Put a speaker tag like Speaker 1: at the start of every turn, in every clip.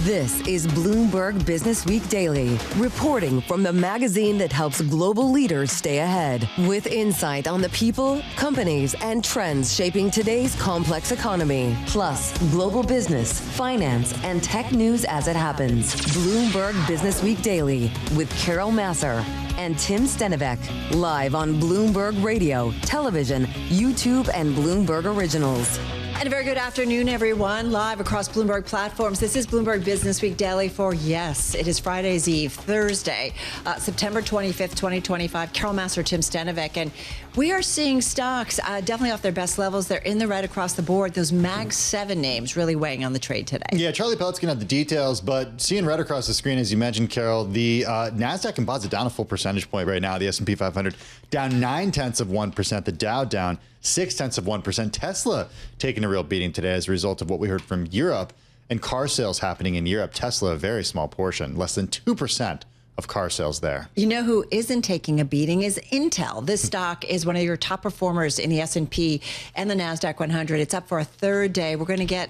Speaker 1: This is Bloomberg Businessweek Daily, reporting from the magazine that helps global leaders stay ahead, with insight on the people, companies, and trends shaping today's complex economy, plus global business, finance, and tech news as it happens. Bloomberg Businessweek Daily with Carol Massar and Tim Stenovec, live on Bloomberg Radio, television, YouTube, and Bloomberg Originals.
Speaker 2: And a very good afternoon, everyone. Live across Bloomberg platforms. This is Bloomberg Businessweek Daily for, yes, it is Friday's Eve, Thursday, September 25th, 2025. Carol Massar, Tim Stenovec. And we are seeing stocks definitely off their best levels. They're in the red across the board. Those Mag 7 names really weighing on the trade today. Yeah,
Speaker 3: Charlie Pellet's going to have the details, but seeing red across the screen, as you mentioned, Carol, the NASDAQ Composite down a full percentage point right now. The S&P 500 down 0.9%. The Dow down 0.6%. Tesla taking a real beating today as a result of what we heard from Europe and car sales happening in Europe. Tesla, a very small portion, less than 2% of car sales there.
Speaker 2: You know who isn't taking a beating is Intel. This stock is one of your top performers in the S&P and the NASDAQ 100. It's up for a third day. We're going to get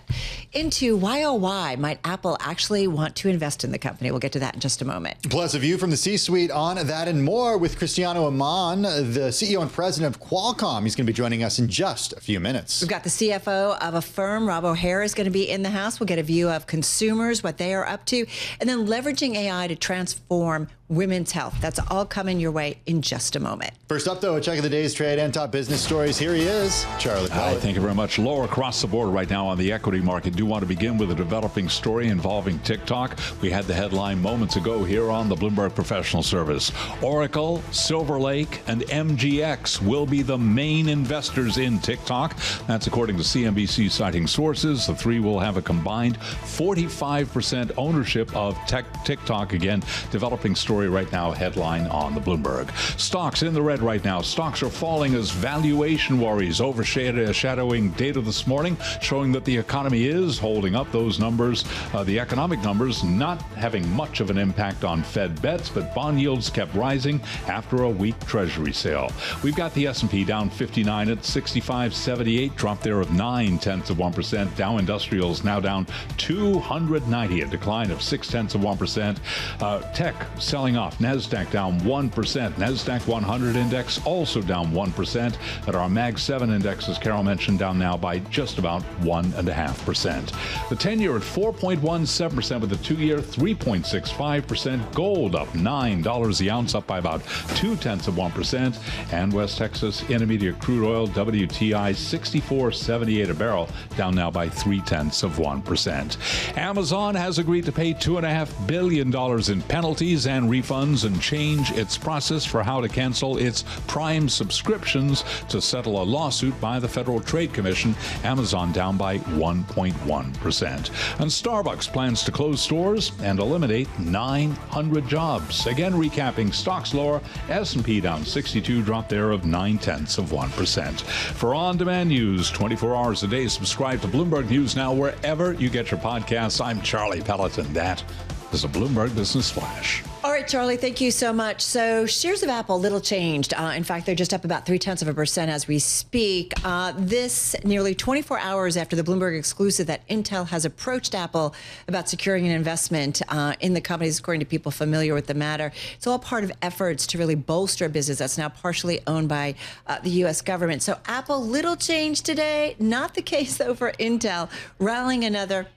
Speaker 2: into why, oh why, might Apple actually want to invest in the company? We'll get to that in just a moment.
Speaker 3: Plus a view from the C-suite on that and more with Cristiano Amon, the CEO and president of Qualcomm. He's going to be joining us in just a few minutes.
Speaker 2: We've got the CFO of Affirm, Rob O'Hare, is going to be in the house. We'll get a view of consumers, what they are up to, and then leveraging AI to transform women's health. That's all coming your way in just a moment.
Speaker 3: First up, though, a check of the day's trade and top business stories. Here he is, Charlie Pellet.
Speaker 4: Thank you very much. Lower across the board right now on the equity market. Do want to begin with a developing story involving TikTok. We had the headline moments ago here on the Bloomberg Professional Service. Oracle, Silver Lake, and MGX will be the main investors in TikTok. That's according to CNBC citing sources. The three will have a combined 45% ownership of TikTok. Again, developing story right now, headline on the Bloomberg. Stocks in the red right now. Stocks are falling as valuation worries overshadowing data this morning, showing that the economy is holding up. Those numbers, the economic numbers, not having much of an impact on Fed bets, but bond yields kept rising after a weak Treasury sale. We've got the S&P down 59 at 65.78, drop there of 0.9%. Dow Industrials now down 290, a decline of 0.6%. Tech selling off. NASDAQ down 1%. NASDAQ 100 index also down 1%. At our Mag 7 index, as Carol mentioned, down now by just about 1.5%. The 10-year at 4.17% with the 2-year 3.65%. Gold up $9 the ounce, up by about 0.2%. And West Texas Intermediate crude oil WTI 64.78 a barrel, down now by 0.3%. Amazon has agreed to pay $2.5 billion in penalties and refunds and change its process for how to cancel its Prime subscriptions to settle a lawsuit by the Federal Trade Commission. Amazon down by 1.1%. And Starbucks plans to close stores and eliminate 900 jobs. Again, recapping, stocks lower, S&P down 62, drop there of 0.9%. For on-demand news 24 hours a day, subscribe to Bloomberg News Now wherever you get your podcasts. I'm Charlie Pellet, and that is a Bloomberg Business Flash.
Speaker 2: All right, Charlie, thank you so much. So shares of Apple, little changed. In fact, they're just up about 0.3% as we speak. This nearly 24 hours after the Bloomberg exclusive that Intel has approached Apple about securing an investment in the companies, according to people familiar with the matter. It's all part of efforts to really bolster a business that's now partially owned by the U.S. government. So Apple, little change today. Not the case, though, for Intel, rallying another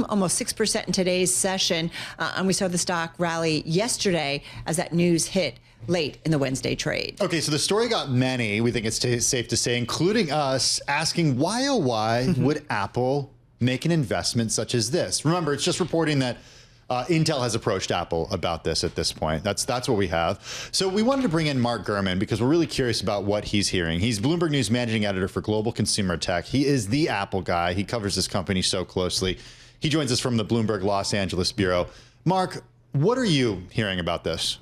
Speaker 2: almost 6% in today's session. And we saw the stock rally yesterday as that news hit late in the Wednesday trade.
Speaker 3: Okay, so the story got many, we think it's safe to say, including us, asking why, oh why, would Apple make an investment such as this? Remember, it's just reporting that Intel has approached Apple about this at this point. That's what we have. So we wanted to bring in Mark Gurman because we're really curious about what he's hearing. He's Bloomberg News managing editor for Global Consumer Tech. He is the Apple guy. He covers this company so closely. He joins us from the Bloomberg Los Angeles bureau. Mark, what are you hearing about this?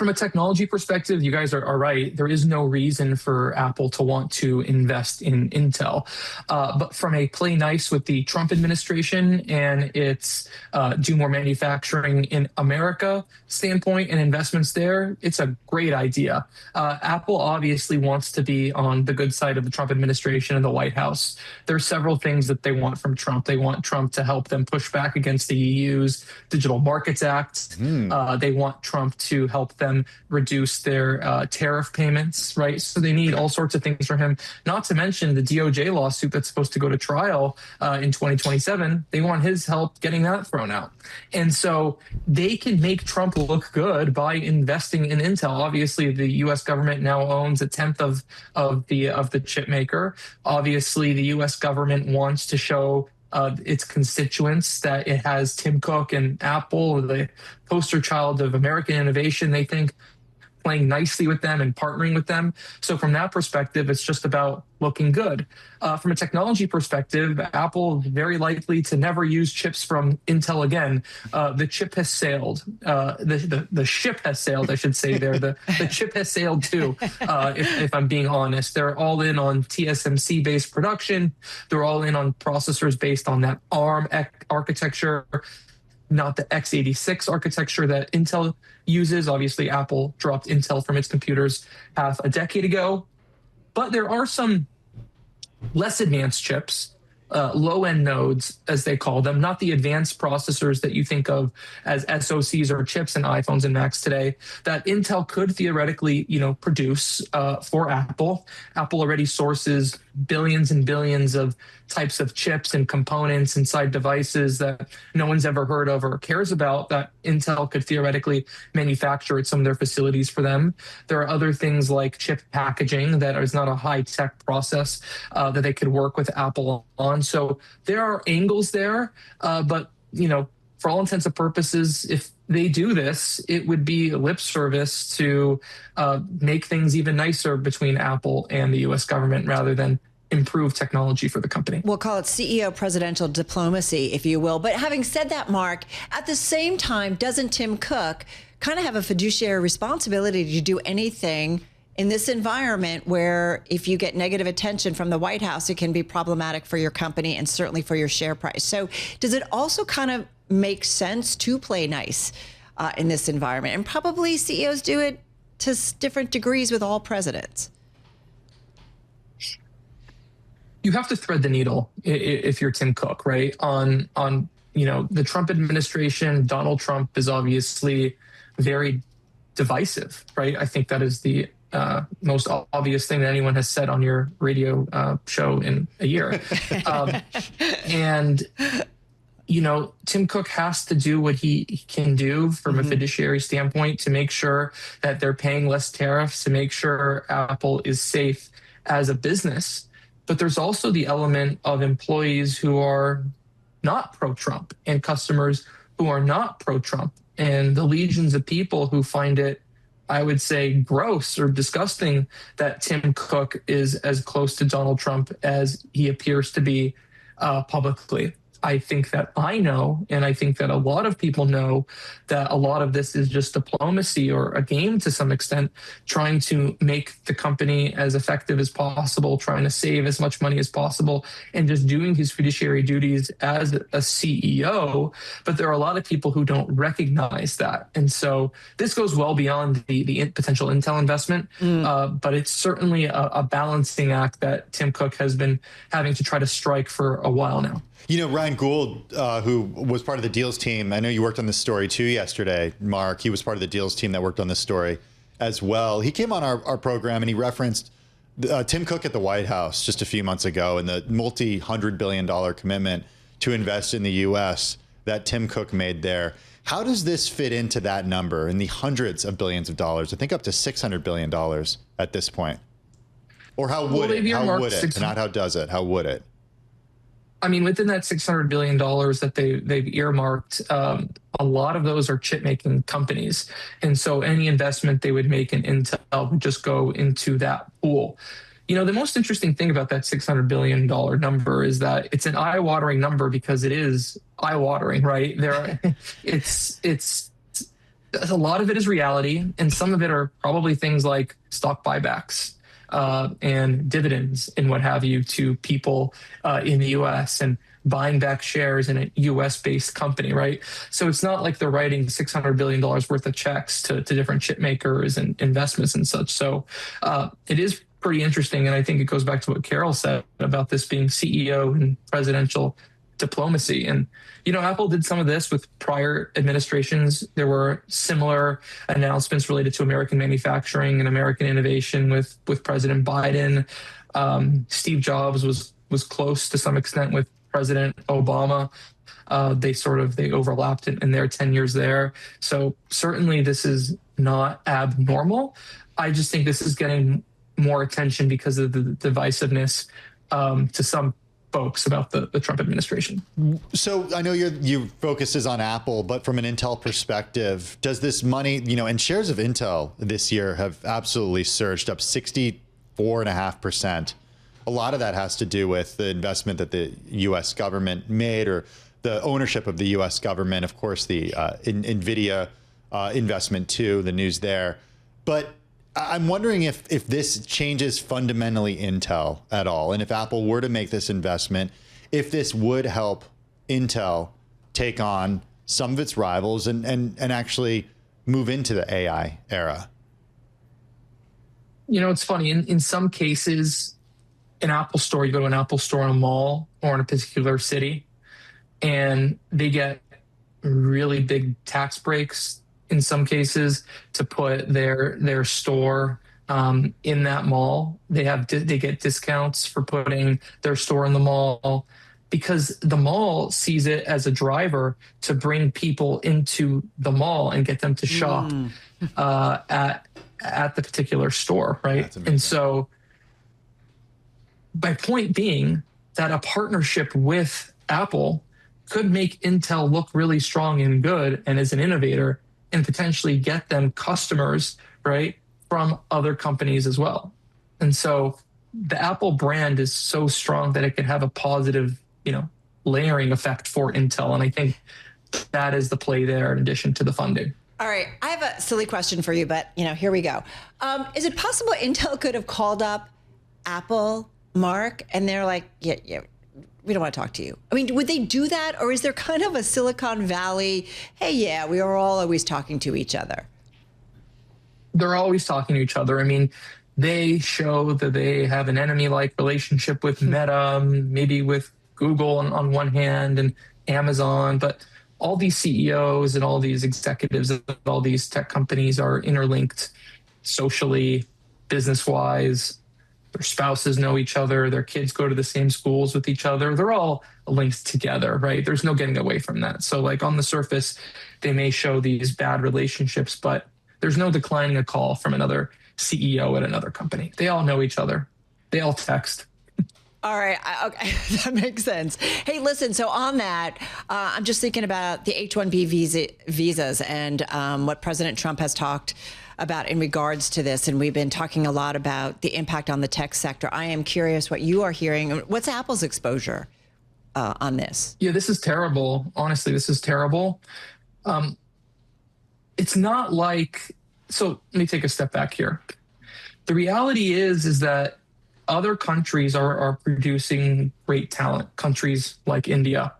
Speaker 5: From a technology perspective, you guys are right. There is no reason for Apple to want to invest in Intel. But from a play nice with the Trump administration and its do more manufacturing in America standpoint and investments there, it's a great idea. Apple obviously wants to be on the good side of the Trump administration and the White House. There are several things that they want from Trump. They want Trump to help them push back against the EU's Digital Markets Act. They want Trump to help them reduce their tariff payments, right? So they need all sorts of things from him, not to mention the DOJ lawsuit that's supposed to go to trial in 2027. They want his help getting that thrown out. And so they can make Trump look good by investing in Intel. Obviously, the U.S. government now owns a tenth of the chip maker. Obviously, the U.S. government wants to show its constituents that it has Tim Cook and Apple, the poster child of American innovation, they think, playing nicely with them and partnering with them. So from that perspective, it's just about looking good. From a technology perspective, Apple is very likely to never use chips from Intel again. The chip has sailed. The ship has sailed, I should say there. The chip has sailed too, if I'm being honest. They're all in on TSMC-based production. They're all in on processors based on that ARM architecture, not the x86 architecture that Intel uses. Obviously, Apple dropped Intel from its computers half a decade ago. But there are some less advanced chips, low-end nodes, as they call them, not the advanced processors that you think of as SoCs or chips in iPhones and Macs today, that Intel could theoretically, produce for Apple. Apple already sources billions and billions of types of chips and components inside devices that no one's ever heard of or cares about that Intel could theoretically manufacture at some of their facilities for them. There are other things like chip packaging that is not a high-tech process that they could work with Apple on. So there are angles there, but for all intents and purposes, if they do this, it would be lip service to make things even nicer between Apple and the U.S. government rather than improve technology for the company.
Speaker 2: We'll call it CEO presidential diplomacy, if you will. But having said that, Mark, at the same time, doesn't Tim Cook kind of have a fiduciary responsibility to do anything in this environment where if you get negative attention from the White House, it can be problematic for your company and certainly for your share price? So does it also kind of make sense to play nice in this environment? And probably CEOs do it to different degrees with all presidents.
Speaker 5: You have to thread the needle if you're Tim Cook, right? On the Trump administration, Donald Trump is obviously very divisive, right? I think that is the most obvious thing that anyone has said on your radio show in a year. And Tim Cook has to do what he can do from a fiduciary standpoint to make sure that they're paying less tariffs, to make sure Apple is safe as a business. But there's also the element of employees who are not pro-Trump and customers who are not pro-Trump, and the legions of people who find it, I would say, gross or disgusting that Tim Cook is as close to Donald Trump as he appears to be publicly. I think that I know, and I think that a lot of people know, that a lot of this is just diplomacy or a game to some extent, trying to make the company as effective as possible, trying to save as much money as possible, and just doing his fiduciary duties as a CEO. But there are a lot of people who don't recognize that. And so this goes well beyond the potential Intel investment, but it's certainly a balancing act that Tim Cook has been having to try to strike for a while now.
Speaker 3: Ryan Gould, who was part of the deals team, I know you worked on this story too yesterday, Mark. He was part of the deals team that worked on this story as well. He came on our program and he referenced Tim Cook at the White House just a few months ago and the multi-$100 billion commitment to invest in the U.S. that Tim Cook made there. How does this fit into that number in the hundreds of billions of dollars? I think up to $600 billion at this point. Or how would it? How would it? Not how does it? How would it?
Speaker 5: I mean, within that $600 billion that they've earmarked, a lot of those are chip-making companies. And so any investment they would make in Intel would just go into that pool. The most interesting thing about that $600 billion number is that it's an eye-watering number because it is eye-watering, right? It's A lot of it is reality, and some of it are probably things like stock buybacks and dividends and what have you to people in the U.S. and buying back shares in a U.S.-based company, right? So it's not like they're writing $600 billion worth of checks to different chip makers and investments and such. So it is pretty interesting, and I think it goes back to what Carol said about this being CEO and presidential diplomacy. And, Apple did some of this with prior administrations. There were similar announcements related to American manufacturing and American innovation with President Biden. Steve Jobs was close to some extent with President Obama. They overlapped in their tenures there. So certainly this is not abnormal. I just think this is getting more attention because of the divisiveness to some folks about the Trump administration.
Speaker 3: So I know your focus is on Apple, but from an Intel perspective, does this money, and shares of Intel this year have absolutely surged up 64.5%. A lot of that has to do with the investment that the U.S. government made, or the ownership of the U.S. government. Of course, the Nvidia investment too, the news there. But I'm wondering if this changes fundamentally Intel at all, and if Apple were to make this investment, if this would help Intel take on some of its rivals and actually move into the AI era.
Speaker 5: It's funny. In some cases, an Apple store, you go to an Apple store in a mall or in a particular city, and they get really big tax breaks in some cases to put their store in that mall. They get discounts for putting their store in the mall because the mall sees it as a driver to bring people into the mall and get them to shop at the particular store, right? And so my point being that a partnership with Apple could make Intel look really strong and good and as an innovator, and potentially get them customers, right, from other companies as well. And so the Apple brand is so strong that it can have a positive, layering effect for Intel. And I think that is the play there in addition to the funding.
Speaker 2: All right. I have a silly question for you, but, here we go. Is it possible Intel could have called up Apple, Mark, and they're like, yeah, we don't want to talk to you? I mean, would they do that? Or is there kind of a Silicon Valley, hey, yeah, we are all always talking to each other?
Speaker 5: They're always talking to each other. I mean, they show that they have an enemy-like relationship with Meta, maybe with Google on one hand and Amazon, but all these CEOs and all these executives of all these tech companies are interlinked socially, business-wise. Their spouses know each other. Their kids go to the same schools with each other. They're all linked together, right? There's no getting away from that. So like on the surface, they may show these bad relationships, but there's no declining a call from another CEO at another company. They all know each other. They all text.
Speaker 2: All right. Okay. That makes sense. Hey, listen, so on that, I'm just thinking about the H-1B visas and what President Trump has talked about in regards to this. And we've been talking a lot about the impact on the tech sector. I am curious what you are hearing. What's Apple's exposure on this?
Speaker 5: Yeah, this is terrible. Honestly, this is terrible. It's not like, so let me take a step back here. The reality is that other countries are producing great talent, countries like India.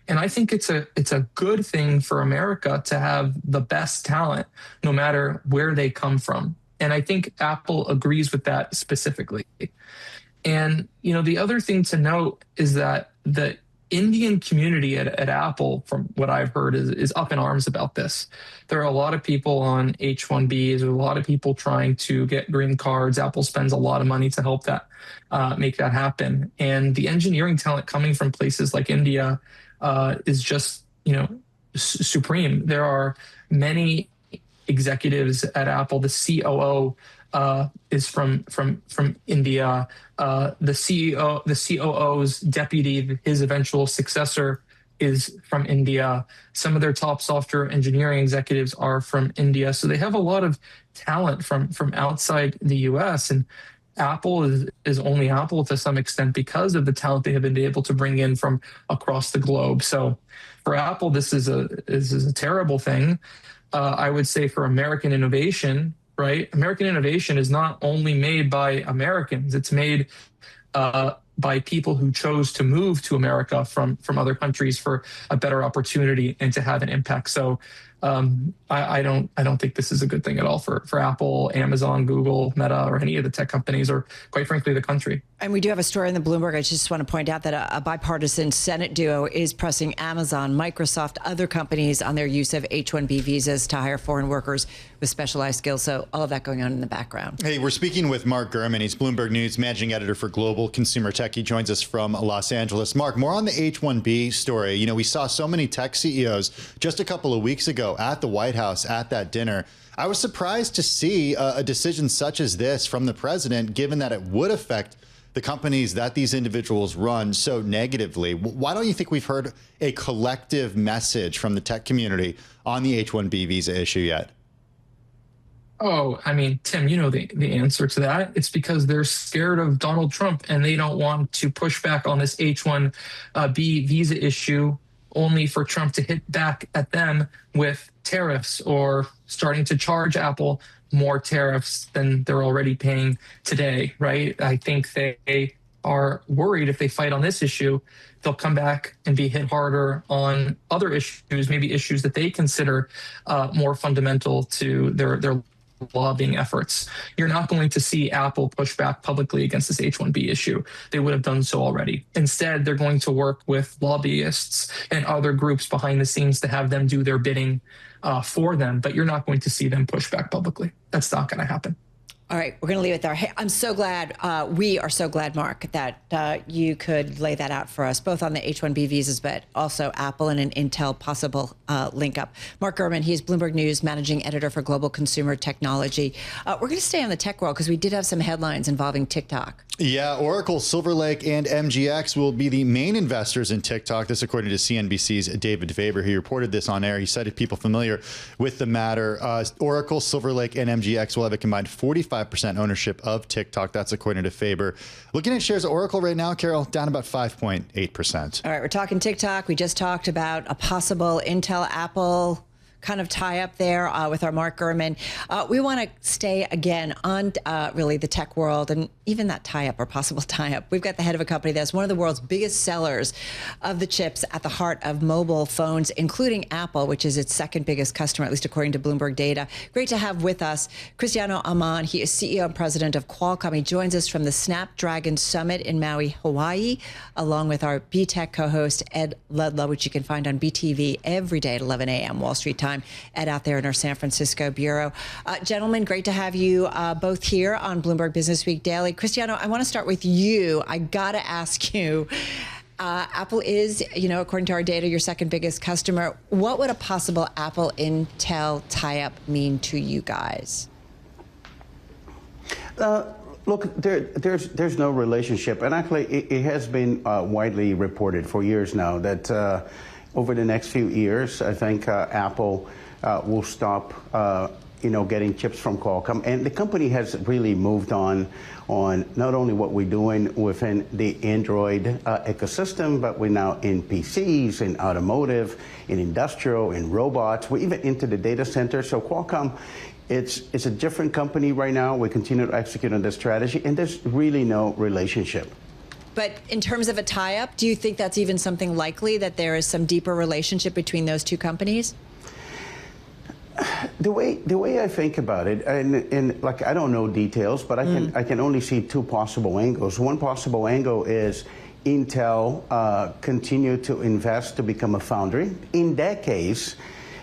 Speaker 5: And I think it's a good thing for America to have the best talent, no matter where they come from. And I think Apple agrees with that specifically. And, the other thing to note is that the Indian community at Apple, from what I've heard, is up in arms about this. There are a lot of people on H-1Bs, a lot of people trying to get green cards. Apple spends a lot of money to help that make that happen. And the engineering talent coming from places like India is just, supreme. There are many executives at Apple. The COO is from India. The COO's deputy, his eventual successor, is from India. Some of their top software engineering executives are from India. So they have a lot of talent from outside the US. And Apple is only Apple to some extent because of the talent they have been able to bring in from across the globe. So for Apple, this is a terrible thing. I would say for American innovation, right? American innovation is not only made by Americans, it's made by people who chose to move to America from other countries for a better opportunity and to have an impact. So I don't think this is a good thing at all for Apple, Amazon, Google, Meta, or any of the tech companies, or quite frankly, the country.
Speaker 2: And we do have a story in the Bloomberg. I just want to point out that a bipartisan Senate duo is pressing Amazon, Microsoft, other companies on their use of H-1B visas to hire foreign workers with specialized skills. So all of that going on in the background.
Speaker 3: Hey, we're speaking with Mark Gurman. He's Bloomberg News managing editor for Global Consumer Tech. He joins us from Los Angeles. Mark, more on the H-1B story. You know, we saw so many tech CEOs just a couple of weeks ago at the White House at that dinner. I was surprised to see a decision such as this from the president, given that it would affect the companies that these individuals run so negatively. Why don't you think we've heard a collective message from the tech community on the H-1B visa issue yet?
Speaker 5: Oh, I mean, Tim, you know the answer to that. It's because they're scared of Donald Trump and they don't want to push back on this H-1B visa issue only for Trump to hit back at them with tariffs or starting to charge Apple more tariffs than they're already paying today, right? I think they are worried if they fight on this issue, they'll come back and be hit harder on other issues, maybe issues that they consider more fundamental to their lobbying efforts. You're not going to see Apple push back publicly against this H-1B issue. They would have done so already. Instead, they're going to work with lobbyists and other groups behind the scenes to have them do their bidding for them, but you're not going to see them push back publicly. That's not going to happen.
Speaker 2: All right, we're going to leave it there. Hey, I'm so glad, we are so glad, Mark, that you could lay that out for us, both on the H-1B visas, but also Apple and an Intel possible link up. Mark Gurman, he's Bloomberg News managing editor for Global Consumer Technology. We're going to stay on the tech world because we did have some headlines involving TikTok. Yeah,
Speaker 3: Oracle, Silver Lake, and MGX will be the main investors in TikTok. This according to CNBC's David Faber. He reported this on air. He cited people familiar with the matter. Oracle, Silver Lake, and MGX will have a combined 45% ownership of TikTok. That's according to Faber. Looking at shares of Oracle right now, Carol, down about 5.8%.
Speaker 2: All right, we're talking TikTok. We just talked about a possible Intel, Apple kind of tie up there with our Mark Gurman. We want to stay again on really the tech world and even that tie up or possible tie up. We've got the head of a company that's one of the world's biggest sellers of the chips at the heart of mobile phones, including Apple, which is its second biggest customer, at least according to Bloomberg data. Great to have with us Cristiano Amon. He is CEO and president of Qualcomm. He joins us from the Snapdragon Summit in Maui, Hawaii, along with our BTech co-host Ed Ludlow, which you can find on BTV every day at 11 a.m. Wall Street time. Ed out there in our San Francisco bureau. Gentlemen, great to have you both here on Bloomberg Businessweek Daily. Cristiano, I want to start with you. I got to ask you, Apple is, according to our data, your second biggest customer. What would a possible Apple-Intel tie-up mean to you guys?
Speaker 6: Look, there's no relationship. And actually, it has been widely reported for years now that over the next few years, I think Apple will stop, getting chips from Qualcomm. And the company has really moved on not only what we're doing within the Android ecosystem, but we're now in PCs, in automotive, in industrial, in robots. We're even into the data center. So Qualcomm, it's a different company right now. We continue to execute on this strategy, and there's really no relationship.
Speaker 2: But in terms of a tie-up, do you think that's even something likely, that there is some deeper relationship between those two companies?
Speaker 6: The way I think about it, and like I don't know details, but I can only see two possible angles. One possible angle is Intel continue to invest to become a foundry. In that case,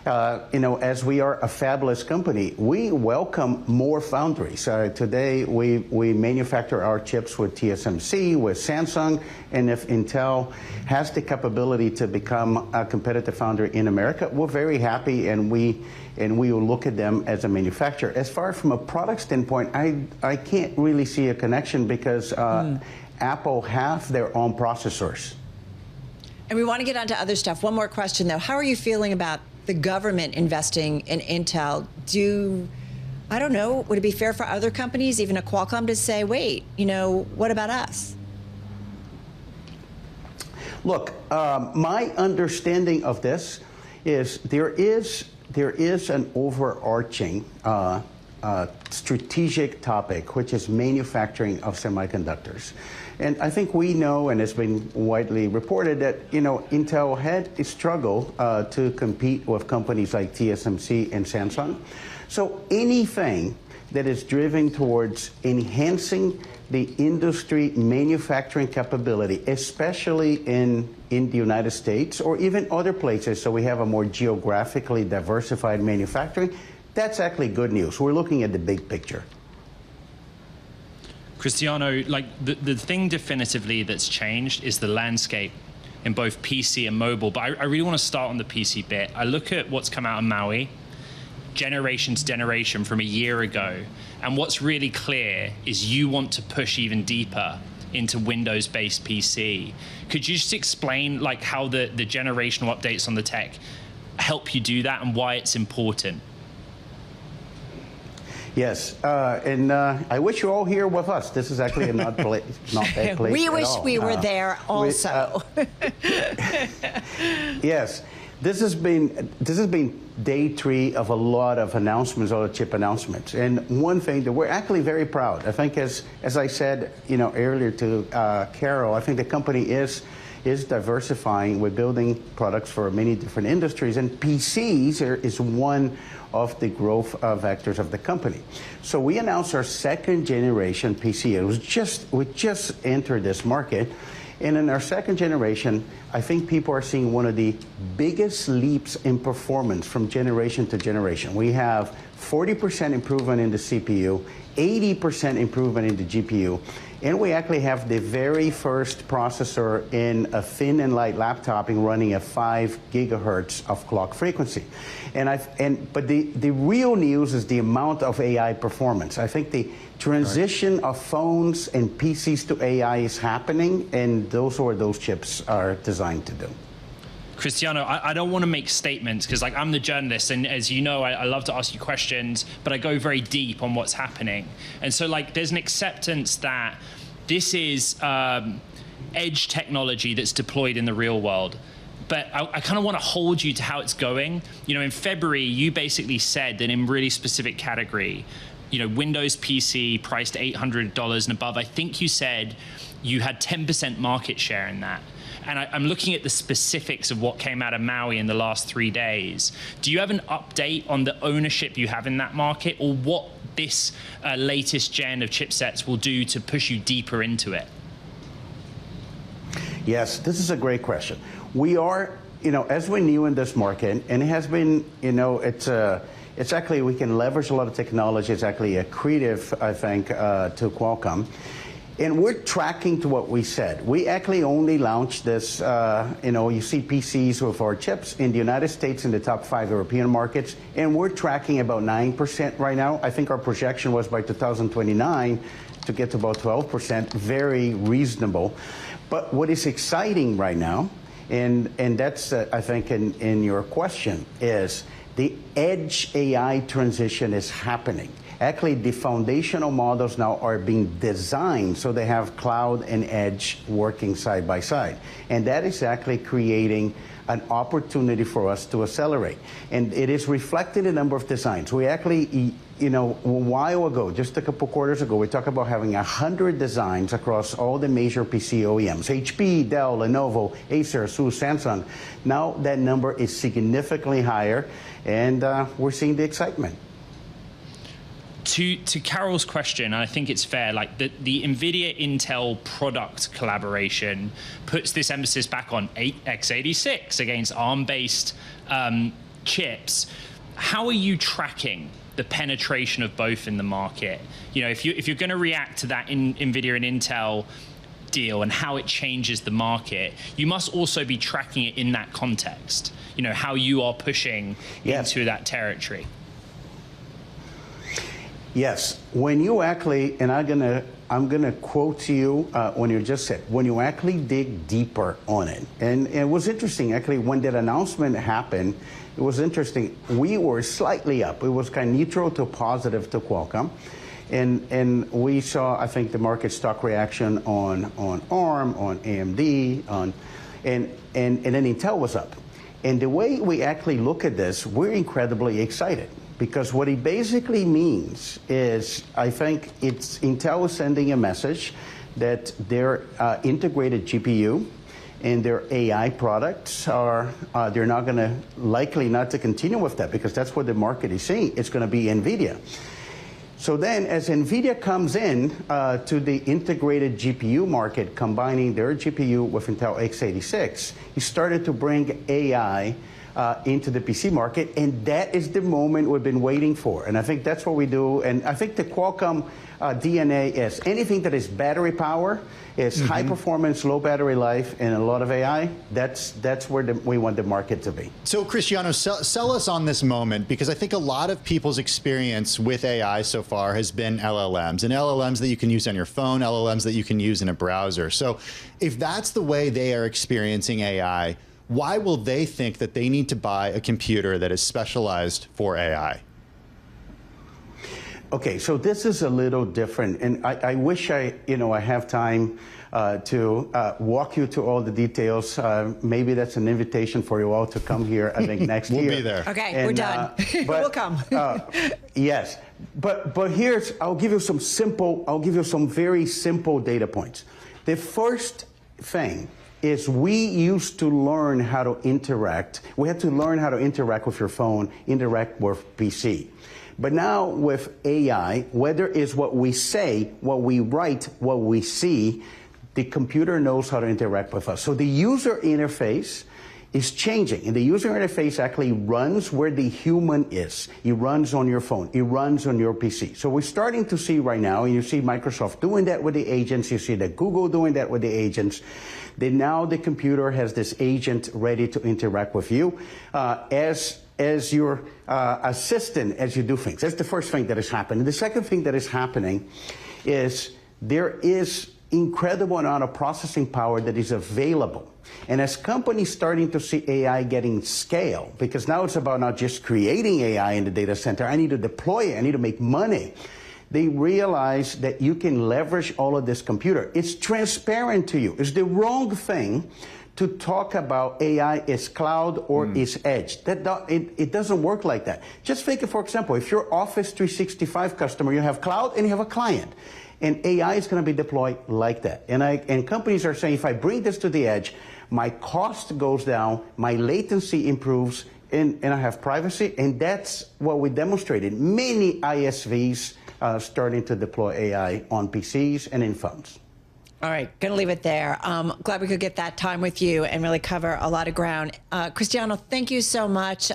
Speaker 6: as we are a fabless company, we welcome more foundries. Today, we manufacture our chips with TSMC, with Samsung, and if Intel has the capability to become a competitive foundry in America, we're very happy, and we will look at them as a manufacturer. As far as from a product standpoint, I can't really see a connection because Apple have their own processors.
Speaker 2: And we want to get on to other stuff. One more question, though. How are you feeling about the government investing in Intel? I don't know, would it be fair for other companies, even a Qualcomm, to say, wait, what about us?
Speaker 6: Look, my understanding of this is there is there is an overarching strategic topic, which is manufacturing of semiconductors. And I think we know, and it's been widely reported, that Intel had a struggle to compete with companies like TSMC and Samsung. So anything that is driven towards enhancing the industry manufacturing capability, especially in the United States or even other places, so we have a more geographically diversified manufacturing, that's actually good news. We're looking at the big picture.
Speaker 7: Cristiano, like the thing definitively that's changed is the landscape in both PC and mobile. But I really want to start on the PC bit. I look at what's come out of Maui, generation to generation from a year ago. And what's really clear is you want to push even deeper into Windows-based PC. Could you just explain like how the generational updates on the tech help you do that and why it's important?
Speaker 6: Yes, and I wish you all here with us. This is actually not bad place.
Speaker 2: We wish
Speaker 6: all.
Speaker 2: we were there also.
Speaker 6: Yes, this has been day 3 of a lot of announcements, all the chip announcements. And one thing that we're actually very proud. I think, as I said, earlier to Carol, I think the company is diversifying. We're building products for many different industries, and PCs is one of the growth vectors of the company. So we announced our 2nd generation PC. We just entered this market. And in our 2nd generation, I think people are seeing one of the biggest leaps in performance from generation to generation. We have 40% improvement in the CPU, 80% improvement in the GPU, and we actually have the very first processor in a thin and light laptop running at 5 gigahertz of clock frequency. But the real news is the amount of AI performance. I think the transition of phones and PCs to AI is happening, and those chips are designed to do.
Speaker 7: Cristiano, I don't want to make statements because, like, I'm the journalist, and as you know, I love to ask you questions, but I go very deep on what's happening. And so, like, there's an acceptance that this is edge technology that's deployed in the real world. But I kind of want to hold you to how it's going. In February, you basically said that in really specific category, Windows PC priced $800 and above, I think you said you had 10% market share in that. And I'm looking at the specifics of what came out of Maui in the last 3 days. Do you have an update on the ownership you have in that market, or what this latest gen of chipsets will do to push you deeper into it?
Speaker 6: Yes, this is a great question. We are, as we're new in this market, and it has been, it's actually, we can leverage a lot of technology. It's actually accretive, I think, to Qualcomm. And we're tracking to what we said. We actually only launched this, you see PCs with our chips in the United States in the top 5 European markets, and we're tracking about 9% right now. I think our projection was by 2029 to get to about 12%, very reasonable. But what is exciting right now, and that's, I think, in your question, is the edge AI transition is happening. Actually, the foundational models now are being designed so they have cloud and edge working side by side. And that is actually creating an opportunity for us to accelerate. And it is reflected in a number of designs. We actually, a while ago, just a couple quarters ago, we talked about having 100 designs across all the major PC OEMs, HP, Dell, Lenovo, Acer, ASUS, Samsung. Now that number is significantly higher, and we're seeing the excitement.
Speaker 7: To Carol's question, I think it's fair, like the Nvidia Intel product collaboration puts this emphasis back on x86 against ARM-based chips. How are you tracking the penetration of both in the market? If you're going to react to that Nvidia and Intel deal and how it changes the market, you must also be tracking it in that context. How you are pushing into that territory.
Speaker 6: Yes, when you actually, and I'm gonna quote to you when you just said, when you actually dig deeper on it, and it was interesting actually when that announcement happened. It was interesting. We were slightly up. It was kind of neutral to positive to Qualcomm, and we saw, I think, the market stock reaction on ARM, on AMD, and then Intel was up. And the way we actually look at this, we're incredibly excited. Because what it basically means is, I think it's Intel is sending a message that their integrated GPU and their AI products are, they're not going to, likely not to continue with that, because that's what the market is seeing. It's going to be Nvidia. So then, as Nvidia comes in to the integrated GPU market, combining their GPU with Intel x86, he started to bring AI into the PC market, and that is the moment we've been waiting for. And I think that's what we do. And I think the Qualcomm DNA is anything that is battery power, is high performance, low battery life, and a lot of AI. That's where we want the market to be.
Speaker 3: So Cristiano, sell us on this moment, because I think a lot of people's experience with AI so far has been LLMs, and LLMs that you can use on your phone, LLMs that you can use in a browser. So if that's the way they are experiencing AI, why will they think that they need to buy a computer that is specialized for AI?
Speaker 6: Okay, so this is a little different, and I wish I have time to walk you through all the details. Maybe that's an invitation for you all to come here, I think, next year.
Speaker 3: We'll be there.
Speaker 2: Okay, and, we're done. We'll come.
Speaker 6: Yes, but I'll give you some very simple data points. The first thing is we used to learn how to interact. We had to learn how to interact with your phone, interact with PC. But now with AI, whether it's what we say, what we write, what we see, the computer knows how to interact with us. So the user interface is changing, and the user interface actually runs where the human is. It runs on your phone. It runs on your PC. So we're starting to see right now, and you see Microsoft doing that with the agents. You see that Google doing that with the agents. That now the computer has this agent ready to interact with you as your assistant as you do things. That's the first thing that is happening. The second thing that is happening is there is incredible amount of processing power that is available. And as companies starting to see AI getting scale, because now it's about not just creating AI in the data center, I need to deploy it, I need to make money. They realize that you can leverage all of this computer. It's transparent to you. It's the wrong thing to talk about AI is cloud or is edge. It doesn't work like that. Just think, for example, if you're Office 365 customer, you have cloud and you have a client. And AI is going to be deployed like that. And companies are saying, if I bring this to the edge, my cost goes down, my latency improves, and I have privacy. And that's what we demonstrated. Many ISVs starting to deploy AI on PCs and in phones.
Speaker 2: All right, going to leave it there. Glad we could get that time with you and really cover a lot of ground. Cristiano, thank you so much.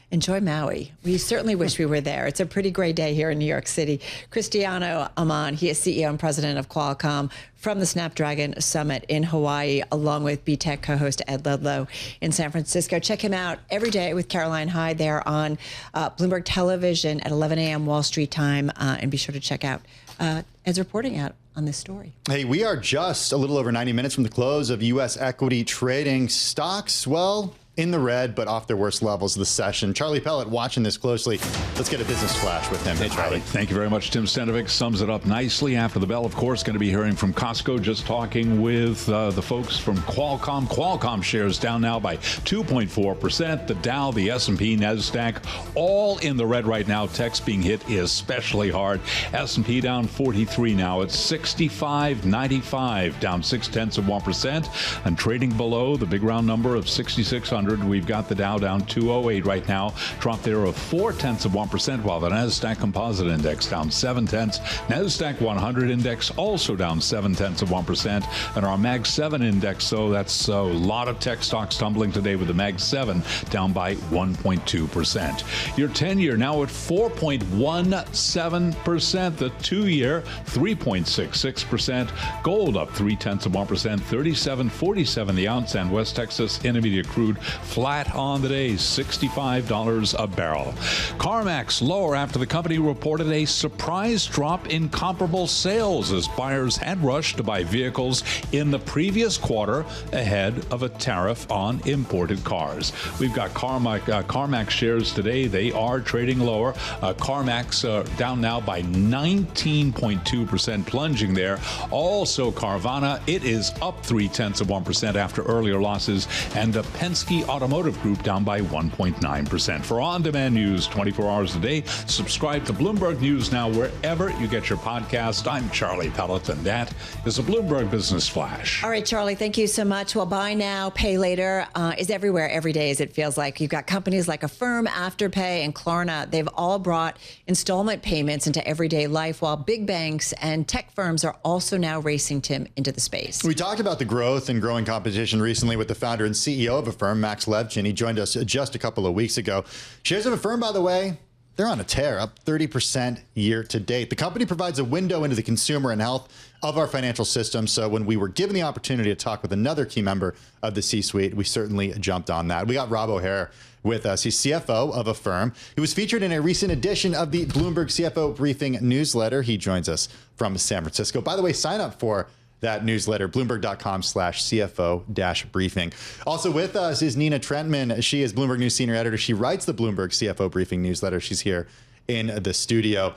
Speaker 2: Enjoy Maui. We certainly wish we were there. It's a pretty great day here in New York City. Cristiano Amon, he is CEO and president of Qualcomm, from the Snapdragon Summit in Hawaii, along with BTech co-host Ed Ludlow in San Francisco. Check him out every day with Caroline Hyde there on Bloomberg Television at 11 a.m. Wall Street time. And be sure to check out Ed's reporting out on this story.
Speaker 3: Hey, we are just a little over 90 minutes from the close of U.S. equity trading. Stocks, well, in the red, but off their worst levels of the session. Charlie Pellet watching this closely. Let's get a business flash with him. Hey, Charlie.
Speaker 4: Thank you very much. Tim Stenovec sums it up nicely after the bell. Of course, going to be hearing from Costco, just talking with the folks from Qualcomm. Qualcomm shares down now by 2.4%. The Dow, the S&P, NASDAQ, all in the red right now. Tech's being hit especially hard. S&P down 43 now. It's 65.95, down 0.6%. And trading below the big round number of 6,600. We've got the Dow down 208 right now. Drop there of 0.4%, while the NASDAQ Composite Index down 0.7. NASDAQ 100 Index also down 0.7%. And our Mag 7 Index, so that's a lot of tech stocks tumbling today, with the Mag 7 down by 1.2%. Your 10-year now at 4.17%. The 2-year 3.66%. Gold up 0.3%. 37.47 the ounce. And West Texas Intermediate crude flat on the day, $65 a barrel. CarMax lower after the company reported a surprise drop in comparable sales as buyers had rushed to buy vehicles in the previous quarter ahead of a tariff on imported cars. We've got CarMax shares today. They are trading lower. CarMax down now by 19.2%, plunging there. Also Carvana, it is up 0.3% after earlier losses. And Penske Automotive Group down by 1.9%. For on-demand news 24 hours a day, subscribe to Bloomberg News Now wherever you get your podcast. I'm Charlie Pellet, and that is a Bloomberg Business Flash.
Speaker 2: All right, Charlie, thank you so much. Well, buy now, pay later is everywhere every day, as it feels like. You've got companies like Affirm, Afterpay, and Klarna. They've all brought installment payments into everyday life, while big banks and tech firms are also now racing, Tim, into the space.
Speaker 3: We talked about the growth and growing competition recently with the founder and CEO of Affirm, Max Levchin. He joined us just a couple of weeks ago. Shares of Affirm, by the way, they're on a tear, up 30% year to date. The company provides a window into the consumer and health of our financial system. So when we were given the opportunity to talk with another key member of the C-suite, we certainly jumped on that. We got Rob O'Hare with us. He's CFO of Affirm. He was featured in a recent edition of the Bloomberg CFO Briefing newsletter. He joins us from San Francisco. By the way, sign up for that newsletter, bloomberg.com/CFO-briefing. Also with us is Nina Trentman. She is Bloomberg News Senior Editor. She writes the Bloomberg CFO Briefing newsletter. She's here in the studio.